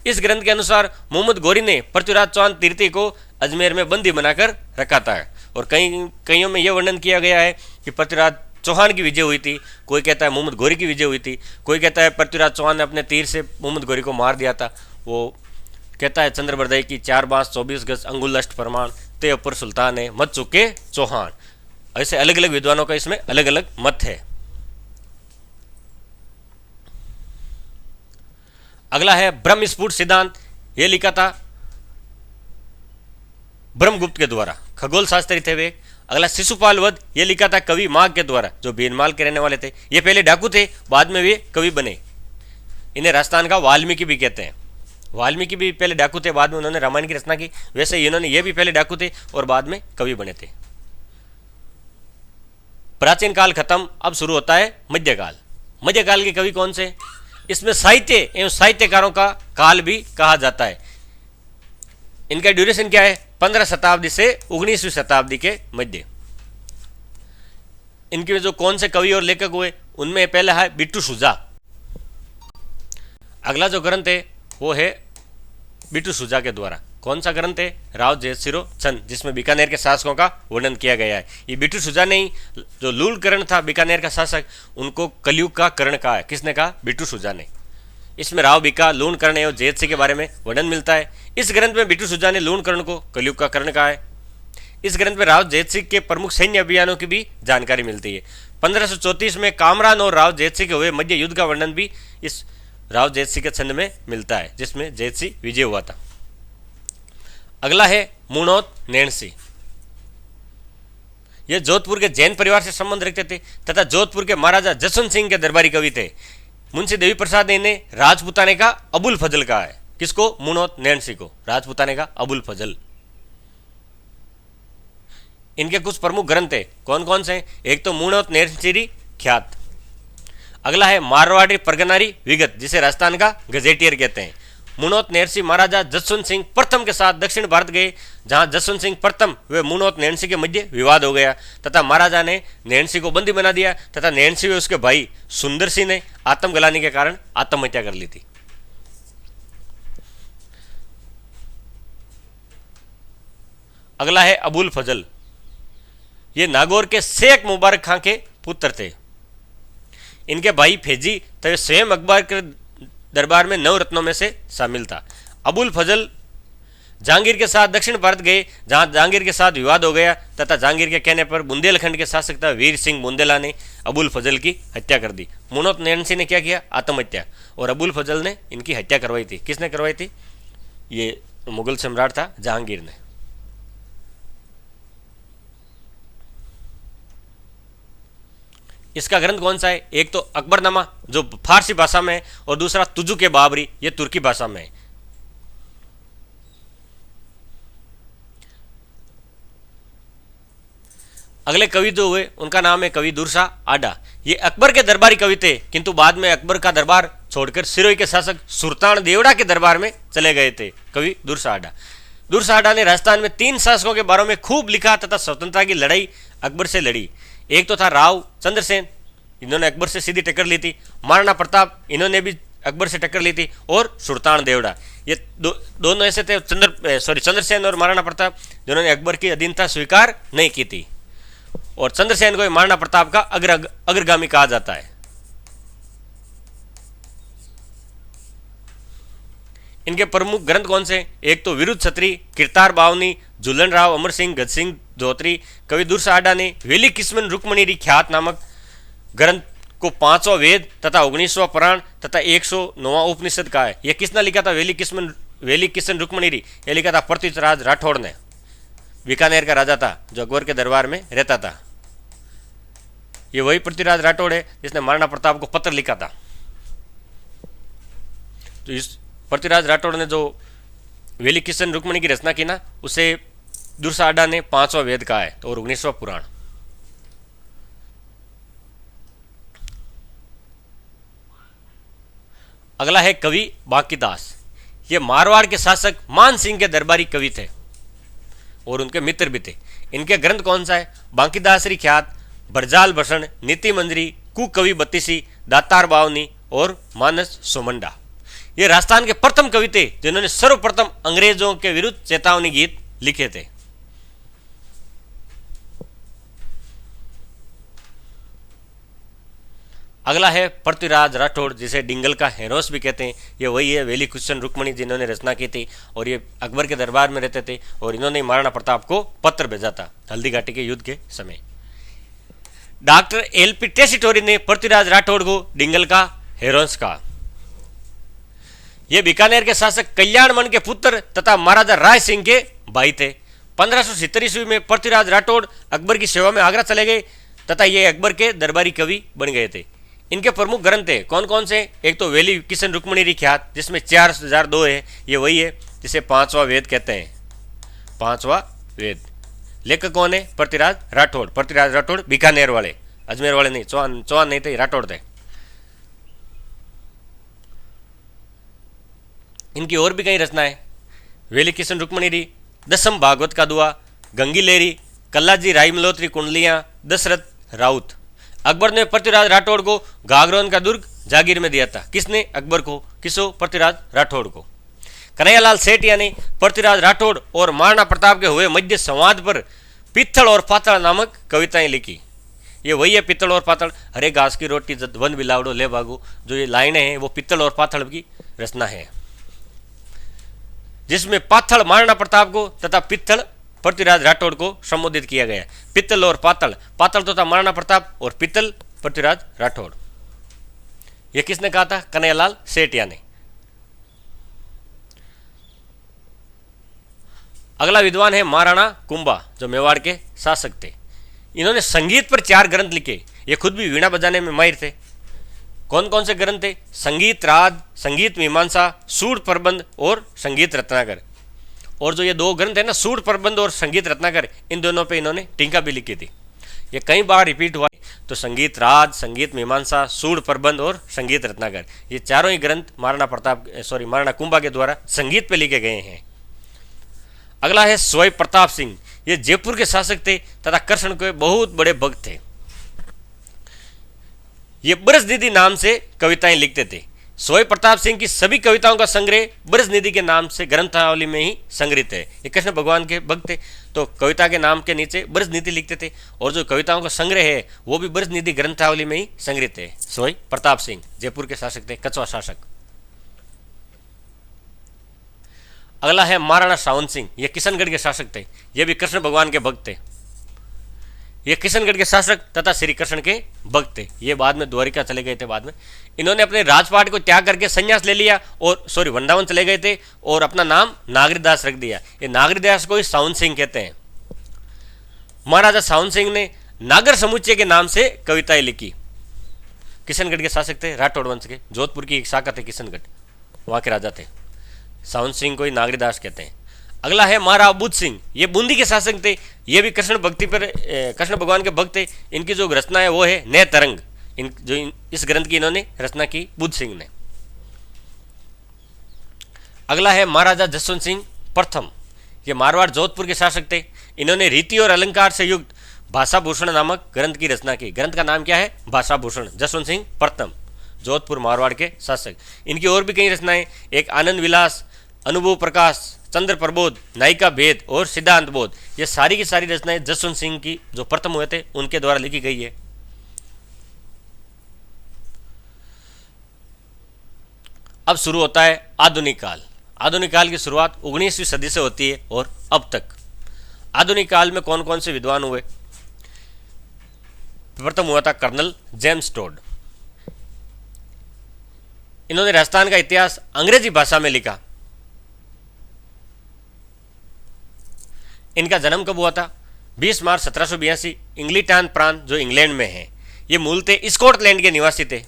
इस ग्रंथ के अनुसार मोहम्मद गोरी ने पृथ्वीराज चौहान तृतीय को अजमेर में बंदी बनाकर रखा था। और कईयों में यह वर्णन किया गया है कि पृथ्वीराज चौहान की विजय हुई थी। कोई कहता है मोहम्मद गोरी की विजय हुई थी। कोई कहता है पृथ्वीराज चौहान ने अपने तीर से मोहम्मद गोरी को मार दिया था। वो कहता है चंद्रबरदई की 4 बांस 24 गज अंगुल अष्ट प्रमाण ते अपर सुल्तान है मत चुके चौहान। ऐसे अलग अलग विद्वानों का इसमें अलग अलग मत है। अगला है ब्रह्म स्फुट सिद्धांत। यह लिखा था ब्रह्मगुप्त के द्वारा, खगोल शास्त्री थे वे। अगला शिशुपाल वध। यह लिखा था कवि माघ के द्वारा, जो भीनमाल के रहने वाले थे। ये पहले डाकू थे, बाद में वे कवि बने। इन्हें राजस्थान का वाल्मीकि भी कहते हैं। वाल्मीकि भी पहले डाकू थे, बाद में उन्होंने रामायण की रचना की। वैसे इन्होंने ये भी पहले डाकू थे और बाद में कवि बने थे। प्राचीन काल खत्म, अब शुरू होता है मध्यकाल। मध्यकाल के कवि कौन से? इसमें साहित्य एवं साहित्यकारों का काल भी कहा जाता है। इनका ड्यूरेशन क्या है? 15 शताब्दी से 19वीं शताब्दी के मध्य। इनके जो कौन से कवि और लेखक हुए, उनमें पहला है बिट्टू सुजा। अगला जो ग्रंथ है वो है बिट्टू सुजा के द्वारा। कौन सा ग्रंथ है? राव जयसिरो चंद, जिसमें बीकानेर के शासकों का वर्णन किया गया है। ये बिट्टू सुजा ने ही, जो लूल कर्ण था बीकानेर का शासक, उनको कलयुग का कर्ण कहा है। किसने कहा? बिट्टू सुजा ने। इसमें राव बीका, लूण कर्ण एवं जयत सिंह के बारे में वर्णन मिलता है। इस ग्रंथ में बिट्टू सुजा ने लूण कर्ण को कलयुग का कर्ण कहा है। इस ग्रंथ में राव जयत सिंह के प्रमुख सैन्य अभियानों की भी जानकारी मिलती है। 1534 में कामरान और राव जयत सिंह के हुए मध्य युद्ध का वर्णन भी इस राव जयत सिंह के छंद में मिलता है, जिसमें जयत सिंह विजय हुआ था। अगला है मुणोत नैणसी। यह जोधपुर के जैन परिवार से संबंध रखते थे तथा जोधपुर के महाराजा जसवंत सिंह के दरबारी कवि थे। मुंशी देवी प्रसाद ने इन्हें राजपुताने का अबुल फजल कहा है। किसको? मुणोत नैणसी को, राजपुताने का अबुल फजल। इनके कुछ प्रमुख ग्रंथ है, कौन कौन से? एक तो मुणोत नैणसी ख्यात। अगला है मारवाड़ी परगनारी विगत, जिसे राजस्थान का गजेटियर कहते हैं। मुणोत नैणसी महाराजा जसवंत सिंह प्रथम के साथ दक्षिण भारत गए, जहां जसवंत सिंह प्रथम वे मुणोत नैणसी के मध्य विवाद हो गया तथा महाराजा ने नैणसी को बंदी बना दिया तथा नैणसी व उसके भाई सुंदर सिंह ने आत्मग्लानि के कारण आत्महत्या कर ली थी। अगला है अबुल फजल। ये नागौर के शेख मुबारक खां के पुत्र थे। इनके भाई फैजी तो स्वयं अकबर के दरबार में 9 रत्नों में से शामिल था। अबुल फजल जहांगीर के साथ दक्षिण भारत गए, जहां जहांगीर के साथ विवाद हो गया तथा जहांगीर के कहने पर बुंदेलखंड के शासक था वीर सिंह बुंदेला ने अबुल फजल की हत्या कर दी। मुणोत नैणसी ने क्या किया? आत्महत्या। और अबुल फजल ने इनकी हत्या करवाई थी। किसने करवाई थी? ये मुगल सम्राट था जहांगीर ने। इसका ग्रंथ कौन सा है? एक तो अकबरनामा जो फारसी भाषा में है और दूसरा तुजु के बाबरी, ये तुर्की भाषा में है। अगले कवि जो हुए उनका नाम है कवि दुर्सा आडा। ये अकबर के दरबारी कवि थे, किंतु बाद में अकबर का दरबार छोड़कर सिरोही के शासक सुल्तान देवड़ा के दरबार में चले गए थे कवि दुर्सा आडा। दुर्सा आडा ने राजस्थान में 3 शासकों के बारे में खूब लिखा तथा स्वतंत्रता की लड़ाई अकबर से लड़ी। एक तो था राव चंद्रसेन, इन्होंने अकबर से सीधी टक्कर ली थी। महाराणा प्रताप, इन्होंने भी अकबर से टक्कर ली थी, और सुल्तान देवड़ा। ये दोनों ऐसे थे, चंद्रसेन और महाराणा प्रताप, जिन्होंने अकबर की अधीनता स्वीकार नहीं की थी, और चंद्रसेन को महाराणा प्रताप का अग्रगामी कहा जाता है। इनके प्रमुख ग्रंथ कौन से? एक तो विरुद्ध छत्री, किरतार बावनी, झूलन राव, अमर सिंह, गज सिंह धोत्री, कवि दुर्साडा ने वेली किस्मन रुक्मणी ख्यात नामक ग्रंथ को 5वां वेद तथा 19वां पुराण तथा 109वां उपनिषद का है। यह किसने लिखा था? वेली किशन रुक्मणी, ये लिखा था पृथ्वीराज राठौड़ ने। बीकानेर का राजा था जो अकबर के दरबार में रहता था। ये वही पृथ्वीराज राठौड़ है जिसने महाराणा प्रताप को पत्र लिखा था। तो इस पृथ्वीराज राठौड़ ने जो वेली किशन रुक्मणी की रचना की ना, उसे दुर्साडा ने 5वां वेद कहा है, और 19वां पुराण। अगला है कवि बांकीदास। ये मारवाड़ के शासक मान सिंह के दरबारी कवि थे और उनके मित्र भी थे। इनके ग्रंथ कौन सा है? बांकीदासरी ख्यात, बरजाल भषण, नीति मंजरी, कुकवि बत्तीसी, दातार बावनी और मानस सोमंडा। ये राजस्थान के प्रथम कवि थे जिन्होंने सर्वप्रथम अंग्रेजों के विरुद्ध चेतावनी गीत लिखे थे। अगला है पृथ्वीराज राठौड़, जिसे डिंगल का हेरोस भी कहते हैं। ये वही है वेली किशन रुक्मणी जिन्होंने रचना की थी, और ये अकबर के दरबार में रहते थे, और इन्होंने महाराणा प्रताप को पत्र भेजा था हल्दी घाटी के युद्ध के समय। Doctor LP. टेसीटोरी ने पृथ्वीराज राठौड़ को डिंगल का हेरोस कहा। ये बीकानेर के शासक कल्याणमल के पुत्र तथा महाराजा राय सिंह के भाई थे। 1570 ईस्वी में पृथ्वीराज राठौड़ अकबर की सेवा में आगरा चले गए तथा ये अकबर के दरबारी कवि बन गए थे। इनके प्रमुख ग्रंथ है कौन कौन से? एक तो वेली किशन रुक्मणी ख्यात, जिसमें 4002 है। ये वही है जिसे 5वां वेद कहते हैं, 5वां वेद। लेखक कौन है? पृथ्वीराज राठौड़। पृथ्वीराज राठौड़ बीकानेर वाले, अजमेर वाले नहीं, चौहान नहीं थे, राठौड़ थे। इनकी और भी कई रचनाएं, वेली किशन रुक्मणी, दसम भागवत का दुआ, गंगीलेरी, कल्लाजी राई मल्होत्री कुंडलियां, दशरथ राउत। अकबर ने पृथ्वीराज राठौड़ को गागरोन का दुर्ग जागीर में दिया था। किसने? अकबर को। किसो? पृथ्वीराज राठौड़ को। कन्हैयालाल सेठिया ने पृथ्वीराज राठौड़ और महाराणा प्रताप के हुए मध्य संवाद पर पित्तल और पातल नामक कविताएं लिखी। ये वही है पित्तल और पातल। हरे घास की रोटी जद वन बिलावड़ो ले भागो, जो ये लाइनें हैं वो पित्तल और पातल की रचना है, जिसमें पाथल महाराणा प्रताप को तथा पित्तल पृथ्वीराज राठौड़ को संबोधित किया गया। पित्तल और पातल, पातल तो था महाराणा प्रताप और पित्तल पृथ्वीराज राठौड़। यह किसने कहा था? कन्हैयालाल सेठिया ने। अगला विद्वान है महाराणा कुंभा, जो मेवाड़ के शासक थे। इन्होंने संगीत पर 4 ग्रंथ लिखे। ये खुद भी वीणा बजाने में माहिर थे। कौन कौन से ग्रंथ थे? संगीत राज, संगीत मीमांसा, सूर प्रबंध और संगीत रत्नाकर। और जो ये 2 ग्रंथ है ना, सूर प्रबंध और संगीत रत्नाकर, इन दोनों पे इन्होंने टीका भी लिखी थी। ये कई बार रिपीट हुआ। तो संगीत राज, संगीत मीमांसा, सूर प्रबंध और संगीत रत्नाकर, ये चारों ही ग्रंथ महाराणा कुंभा के द्वारा संगीत पे लिखे गए हैं। अगला है स्वय प्रताप सिंह। ये जयपुर के शासक थे तथा कृष्ण के बहुत बड़े भक्त थे। ये ब्रजनिधि नाम से कविताएं लिखते थे। स्वय प्रताप सिंह की सभी कविताओं का संग्रह ब्रजनिधि के नाम से ग्रंथावली में ही संग्रहित है। ये कृष्ण भगवान के भक्त थे, तो कविता के नाम के नीचे ब्रजनिधि लिखते थे, और जो कविताओं का संग्रह है वो भी ब्रजनिधि ग्रंथावली में ही संग्रहित है। स्वय प्रताप सिंह जयपुर के शासक थे, कछवा शासक। अगला है महाराणा सावन सिंह। ये किशनगढ़ के शासक थे। ये भी कृष्ण भगवान के भक्त थे। ये किशनगढ़ के शासक तथा श्री कृष्ण के भक्त थे। ये बाद में द्वारिका चले गए थे। बाद में इन्होंने अपने राजपाट को त्याग करके संन्यास ले लिया और वृंदावन चले गए थे और अपना नाम नागरीदास रख दिया। ये नागरीदास को ही सावन सिंह कहते हैं। महाराजा सावन सिंह ने नागर समुच्चय के नाम से कविताएं लिखी। किशनगढ़ के शासक थे, राठौड़ वंश के। जोधपुर की एक शाखा थे किशनगढ़, वहाँ के राजा थे। सावन सिंह को ही नागरीदास कहते हैं। अगला है महाराव बुद्ध सिंह। ये बूंदी के शासक थे। ये भी कृष्ण भगवान के भक्त थे। इनकी जो रचना है वो है नए तरंग। इस ग्रंथ की इन्होंने रचना की बुद्ध सिंह ने। अगला है महाराजा जसवंत सिंह प्रथम। ये मारवाड़ जोधपुर के शासक थे। इन्होंने रीति और अलंकार से युक्त भाषा भूषण नामक ग्रंथ की रचना की। ग्रंथ का नाम क्या है? भाषा भूषण। जसवंत सिंह प्रथम जोधपुर मारवाड़ के शासक। इनकी और भी कई रचनाएं, एक आनंद विलास, अनुभव प्रकाश, चंद्र प्रबोध, नायिका भेद और सिद्धांत बोध, ये सारी की सारी रचनाएं जसवंत सिंह की जो प्रथम हुए थे उनके द्वारा लिखी गई है। अब शुरू होता है आधुनिक काल। आधुनिक काल की शुरुआत 19वीं सदी से होती है और अब तक आधुनिक काल में कौन कौन से विद्वान हुए। प्रथम हुआ था कर्नल जेम्स टोड। इन्होंने राजस्थान का इतिहास अंग्रेजी भाषा में लिखा। इनका जन्म कब हुआ था? 20 मार्च 1782 इंग्लिटन प्रांत जो इंग्लैंड में है। ये मूलतः स्कॉटलैंड के निवासी थे।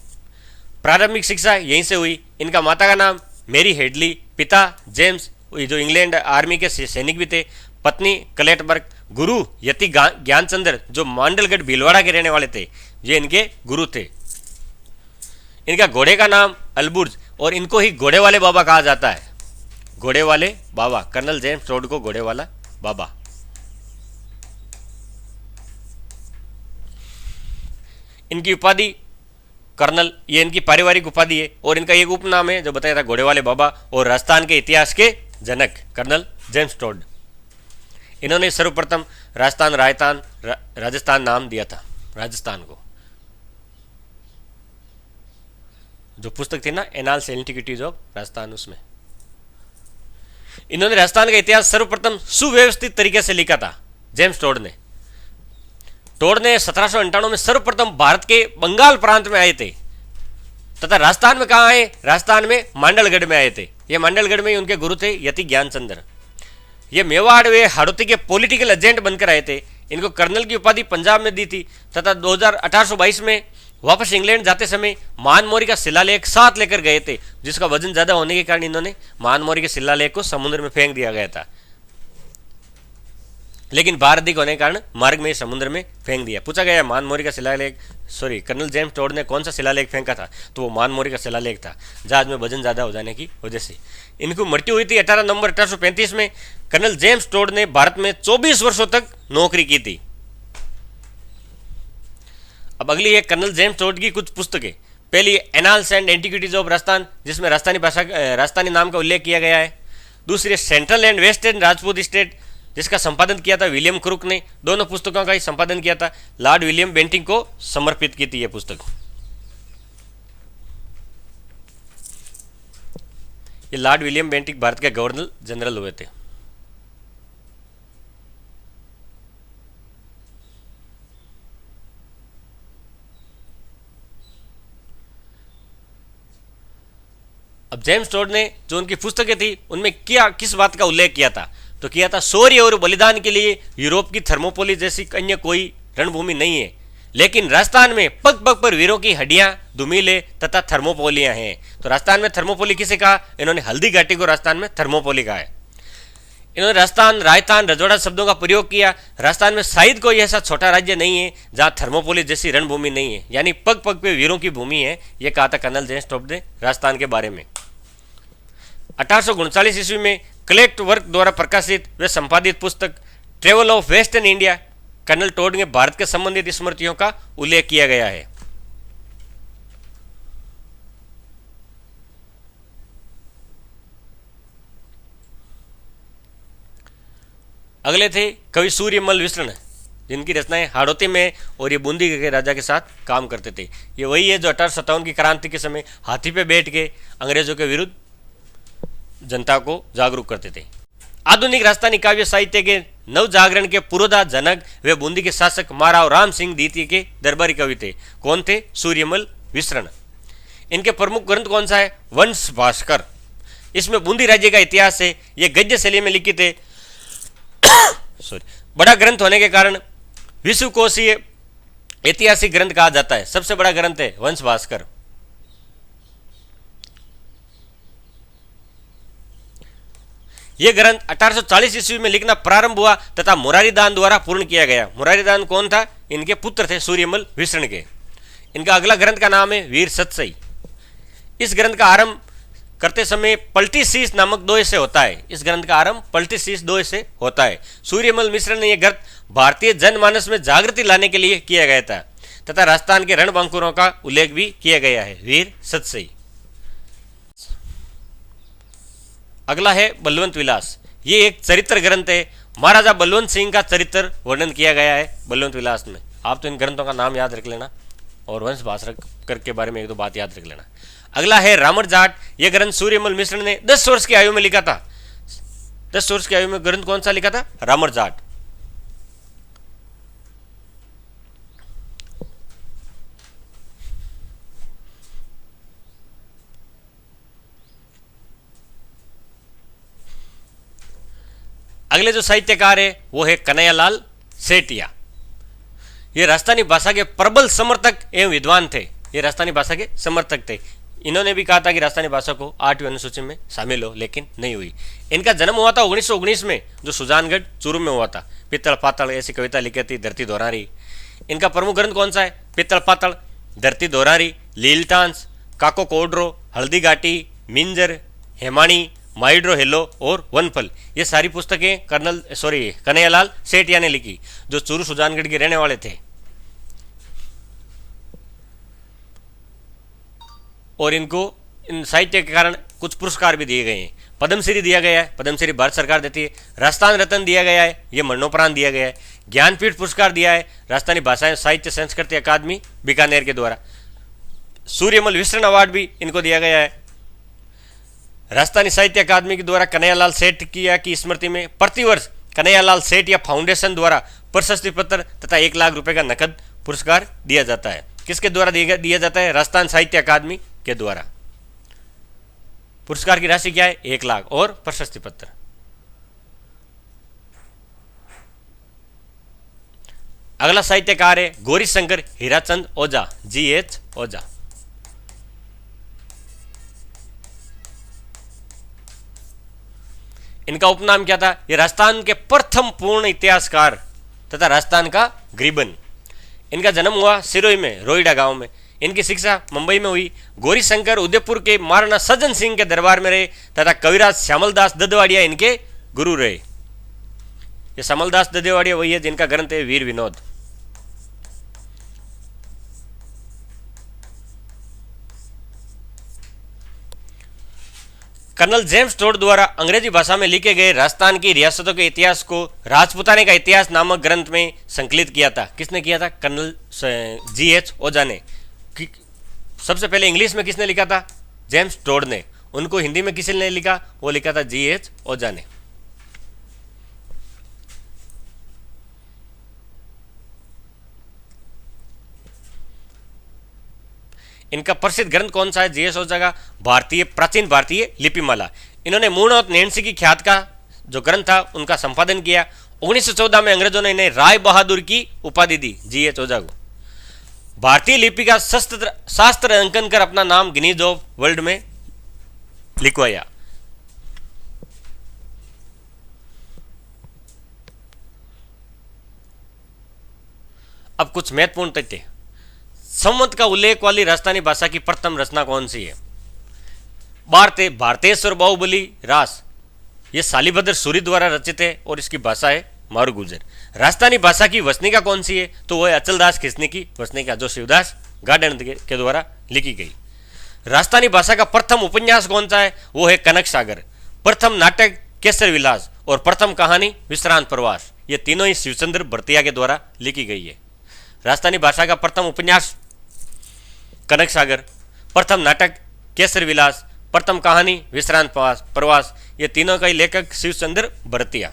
प्रारंभिक शिक्षा यहीं से हुई। इनका माता का नाम मेरी हेडली, पिता जेम्स जो इंग्लैंड आर्मी के सैनिक भी थे, पत्नी क्लेटबर्ग, गुरु यति ज्ञानचंद्र जो मांडलगढ़ भीलवाड़ा के रहने वाले थे, ये इनके गुरु थे। इनका घोड़े का नाम अलबुर्ज और इनको ही घोड़े वाले बाबा कहा जाता है। घोड़े वाले बाबा, कर्नल जेम्स टोड को घोड़े वाला बाबा। इनकी उपाधि कर्नल, ये इनकी पारिवारिक उपाधि है और इनका एक उपनाम है जो बताया था घोड़े वाले बाबा और राजस्थान के इतिहास के जनक कर्नल जेम्स टोड। इन्होंने सर्वप्रथम राजस्थान नाम दिया था राजस्थान को। जो पुस्तक थी ना एनाल्स एंटिक्विटीज ऑफ राजस्थान, उसमें इन्होंने राजस्थान का इतिहास सर्वप्रथम सुव्यवस्थित तरीके से लिखा था जेम्स टोड ने। टोड ने 1798 में सर्वप्रथम भारत के बंगाल प्रांत में आए थे तथा राजस्थान में कहाँ आए? राजस्थान में मांडलगढ़ में आए थे। ये मांडलगढ़ में ही उनके गुरु थे यति ज्ञानचंद्र। ये मेवाड़ वे हाड़ौती के पॉलिटिकल एजेंट बनकर आए थे। इनको कर्नल की उपाधि पंजाब में दी थी तथा 1822 में वापस इंग्लैंड जाते समय महानमोरी का शिलालेख साथ लेकर गए थे, जिसका वजन ज्यादा होने के कारण इन्होंने महानमोरी के शिलालेख को समुद्र में फेंक दिया गया था। लेकिन भार अधिक होने के कारण मार्ग में समुद्र में फेंक दिया। पूछा गया महानमोरी का शिलालेख, कर्नल जेम्स टोड ने कौन सा शिलालेख फेंका था, तो वो महानमोरी का शिलालेख था, जहाज में वजन ज्यादा हो जाने की वजह से। इनको मृत्यु हुई थी 18 नवंबर 1835 में। कर्नल जेम्स टोड ने भारत में 24 वर्षों तक नौकरी की थी। अब अगली है कर्नल जेम्स टोड की कुछ पुस्तकें। पहली annals and antiquities of Rajasthan, जिसमें राजस्थानी नाम का उल्लेख किया गया है। दूसरी central and western Rajput state, जिसका संपादन किया था विलियम क्रुक ने। दोनों पुस्तकों का ही संपादन किया था। लॉर्ड विलियम बेंटिंग को समर्पित की थी यह पुस्तक। ये लॉर्ड विलियम बेंटिंग भारत के गवर्नर जनरल हुए थे। अब जेम्स टोड ने जो उनकी पुस्तकें थी उनमें क्या किस बात का उल्लेख किया था, तो किया था शौर्य और बलिदान के लिए यूरोप की थर्मोपोली जैसी अन्य कोई रणभूमि नहीं है, लेकिन राजस्थान में पग पग पर वीरों की हड्डियां, धुमिले तथा थर्मोपोलियां हैं। तो राजस्थान में थर्मोपोली किसे कहा? इन्होंने हल्दी घाटी को राजस्थान में थर्मोपोली कहा है। इन्होंने राजस्थान, राजस्थान, रजवाड़ा शब्दों का प्रयोग किया। राजस्थान में शायद कोई ऐसा छोटा राज्य नहीं है जहां थर्मोपोली जैसी रणभूमि नहीं है, यानी पग पग पे वीरों की भूमि है। यह कहा था कर्नल जेम्स टोड ने राजस्थान के बारे में। 1839 ईस्वी में कलेक्ट वर्क द्वारा प्रकाशित व संपादित पुस्तक travel of western India, colonel Tod ने भारत के संबंधित स्मृतियों का उल्लेख किया गया है। अगले थे कवि सूर्यमल विष्णु, जिनकी रचनाएं हाड़ौती में और ये बूंदी के राजा के साथ काम करते थे। ये वही है जो 1857 की क्रांति के समय हाथी पे बैठ के अंग्रेजों के विरुद्ध जनता को जागरूक करते थे। आधुनिक राजस्थानी काव्य साहित्य के नव जागरण के पुरोधा जनक वे बूंदी के शासक महाराव राम सिंह द्वितीय के दरबारी कवि थे। कौन थे? सूर्यमल विष्णु। इनके प्रमुख ग्रंथ कौन सा है? वंश भास्कर। इसमें बूंदी राज्य का इतिहास है। ये गद्य शैली में लिखित है। बड़ा ग्रंथ होने के कारण विश्वकोशीय ऐतिहासिक ग्रंथ कहा जाता है। सबसे बड़ा ग्रंथ है वंश भास्कर। यह ग्रंथ 1840 ईस्वी में लिखना प्रारंभ हुआ तथा मुरारीदान द्वारा पूर्ण किया गया। मुरारीदान कौन था? इनके पुत्र थे सूर्यमल विष्णु के। इनका अगला ग्रंथ का नाम है वीर सतसई। इस ग्रंथ का आरंभ करते समय पलटी शीश नामक दोहे से होता है। इस ग्रंथ का आरंभ पलटी शीश दोहे से होता है। सूर्यमल मिश्र ने यह ग्रंथ भारतीय जनमानस में जागृति लाने के लिए किया गया था। तथा राजस्थान के रणबांकुरों का उल्लेख भी किया गया है। वीर सतसई। अगला है बलवंत विलास। ये एक चरित्र ग्रंथ है। महाराजा बलवंत सिंह का चरित्र वर्णन किया गया है बलवंत विलास में। आप तो इन ग्रंथों का नाम याद रख लेना और वंश भास्कर के बारे में एक दो बात याद रख लेना। अगला है रामर जाट। यह ग्रंथ सूर्यमल मिश्र ने 10 वर्ष की आयु में लिखा था। 10 वर्ष की आयु में ग्रंथ कौन सा लिखा था? रामर जाट। अगले जो साहित्यकार है वो है कन्हैयालाल सेठिया। ये राजस्थानी भाषा के प्रबल समर्थक एवं विद्वान थे। ये राजस्थानी भाषा के समर्थक थे। इन्होंने भी कहा था कि राजस्थानी भाषा को 8वीं अनुसूची में शामिल हो, लेकिन नहीं हुई। इनका जन्म हुआ था 1919 में, जो सुजानगढ़ चूरू में हुआ था। पित्तल पातल ऐसी कविता लिखी थी, धरती दोहरारी। इनका प्रमुख ग्रंथ कौन सा है? पित्तल पातल, धरती दोहरारी, लीलटांस, काको कोडरो, हल्दी घाटी, मिंजर, हेमाणी, माइड्रो हेलो और वनफल। ये सारी पुस्तकें कन्हैयालाल सेठिया ने लिखी, जो चूरू सुजानगढ़ के रहने वाले थे। और इनको इन साहित्य के कारण कुछ पुरस्कार भी दिए गए हैं। पद्मश्री दिया गया है, पद्मश्री भारत सरकार देती है। राजस्थान रत्न दिया गया है, ये मरणोपरांत दिया गया है। ज्ञानपीठ पुरस्कार दिया है राजस्थानी भाषा साहित्य संस्कृति अकादमी बीकानेर के द्वारा। सूर्यमल विसरण अवार्ड भी इनको दिया गया है। राजस्थानी साहित्य अकादमी के द्वारा कन्हैयालाल सेठिया की स्मृति में प्रतिवर्ष कन्हैयालाल सेठिया फाउंडेशन द्वारा प्रशस्ति पत्र तथा 1 लाख रुपए का नकद पुरस्कार दिया जाता है। किसके द्वारा दिया जाता है? राजस्थान साहित्य अकादमी के द्वारा। पुरस्कार की राशि क्या है? 1 लाख और प्रशस्ति पत्र। अगला साहित्यकार है गौरीशंकर हीराचंद ओझा, GH ओझा। इनका उपनाम क्या था? ये राजस्थान के प्रथम पूर्ण इतिहासकार तथा राजस्थान का ग्रीबन। इनका जन्म हुआ सिरोही में, रोहिडा गांव में। इनकी शिक्षा मुंबई में हुई। गौरीशंकर उदयपुर के महाराणा सज्जन सिंह के दरबार में रहे तथा कविराज श्यामलदास ददवाड़िया इनके गुरु रहे। ये श्यामलदास ददवाड़िया वही है जिनका ग्रंथ है वीर विनोद। कर्नल जेम्स टोड द्वारा अंग्रेजी भाषा में लिखे गए राजस्थान की रियासतों के इतिहास को राजपुताने का इतिहास नामक ग्रंथ में संकलित किया था। किसने किया था? कर्नल GH ओझा ने। सबसे पहले इंग्लिश में किसने लिखा था? जेम्स टोड ने। उनको हिंदी में किसने लिखा? वो लिखा था GH ओझा ने। इनका प्रसिद्ध ग्रंथ कौन सा है? GH ओझा का प्राचीन भारतीय लिपिमाला। इन्होंने मूर्णोत नैन्सी की ख्यात का जो ग्रंथ था उनका संपादन किया। 1914 में अंग्रेजों ने इन्हें राय बहादुर की उपाधि दी, GH ओझा को। भारतीय लिपि का शास्त्र अंकन कर अपना नाम गिनीज ऑफ वर्ल्ड में लिखवाया। अब कुछ महत्वपूर्ण तथ्य। संवत का उल्लेख वाली राजस्थानी भाषा की प्रथम रचना कौन सी है? भारतेश्वर बाहुबली रास, ये शालिभद्र सूरी द्वारा रचित है और इसकी भाषा है मारू गुजर। राजस्थानी भाषा की वसनिका कौन सी है? तो वह है अचलदास खिस्नी की वसनिका, जो शिवदास गार्डन के द्वारा लिखी गई। राजस्थानी भाषा का प्रथम उपन्यास कौन सा है? वो है कनक सागर। प्रथम नाटक केसर विलास और प्रथम कहानी विश्रांत प्रवास, ये तीनों ही शिवचंद्र भरतिया के द्वारा लिखी गई है। राजस्थानी भाषा का प्रथम उपन्यास कनक सागर, प्रथम नाटक केसर विलास, प्रथम कहानी विश्रांत प्रवास, ये तीनों का ही लेखक शिवचंद्र भरतिया।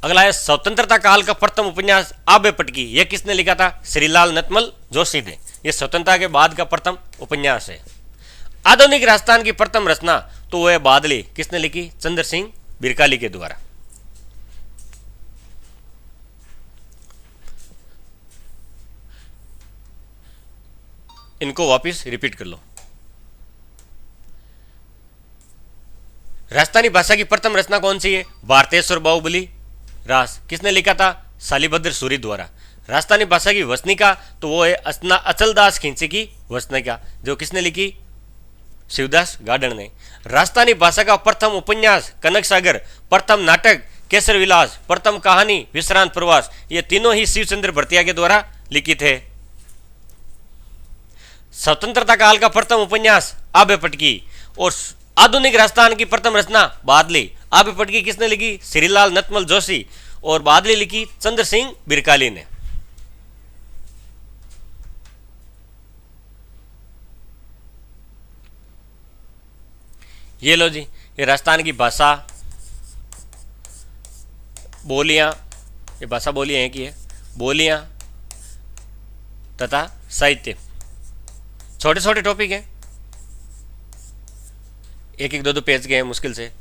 अगला है स्वतंत्रता काल का प्रथम उपन्यास आबे पटकी, यह किसने लिखा था? श्रीलाल नतमल जोशी ने। यह स्वतंत्रता के बाद का प्रथम उपन्यास है। आधुनिक राजस्थान की प्रथम रचना तो वह है बादली, किसने लिखी? चंद्र सिंह बिरकाली के द्वारा। इनको वापस रिपीट कर लो। राजस्थानी भाषा की प्रथम रचना कौन सी है? भारतेश्वर बाहुबली रास, किसने लिखा था? शालिभद्र सूरी द्वारा। राजस्थानी भाषा की वसनिका तो वो है अचलदास खिंची की वसनिका, जो किसने लिखी? शिवदास गार्डन ने। राजस्थानी भाषा का प्रथम उपन्यास कनक सागर, प्रथम नाटक केसर विलास, प्रथम कहानी विश्रांत प्रवास, ये तीनों ही शिवचंद्र भरतिया के द्वारा लिखित है। स्वतंत्रता काल का प्रथम उपन्यास आबे पटकी और आधुनिक राजस्थान की प्रथम रचना बादली। आबे पटकी किसने लिखी? श्रीलाल नतमल जोशी, और बादली लिखी चंद्र सिंह बिरकाली ने। ये लो जी, ये राजस्थान की भाषा, बोलियां, ये भाषा बोलियां हैं कि है, बोलियां तथा साहित्य, छोटे छोटे टॉपिक हैं, एक एक दो दो पेज के हैं मुश्किल से,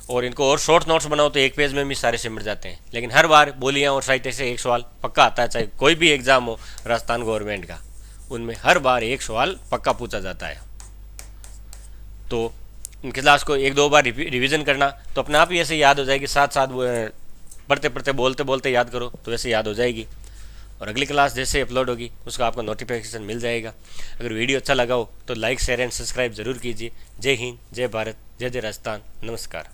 और इनको और शॉर्ट नोट्स बनाओ तो एक पेज में भी सारे सिमट जाते हैं। लेकिन हर बार बोलियां और साहित्य से एक सवाल पक्का आता है, चाहे कोई भी एग्जाम हो राजस्थान गवर्नमेंट का, उनमें हर बार एक सवाल पक्का पूछा जाता है। तो इन क्लास को एक दो बार रिवीजन करना तो अपने आप ही ऐसे याद हो जाएगी, साथ साथ पढ़ते पढ़ते बोलते बोलते याद करो तो वैसे याद हो जाएगी, और अगली क्लास जैसे अपलोड होगी उसका आपको नोटिफिकेशन मिल जाएगा। अगर वीडियो अच्छा लगा हो तो लाइक शेयर एंड सब्सक्राइब जरूर कीजिए। जय हिंद, जय भारत, जय जय राजस्थान, नमस्कार।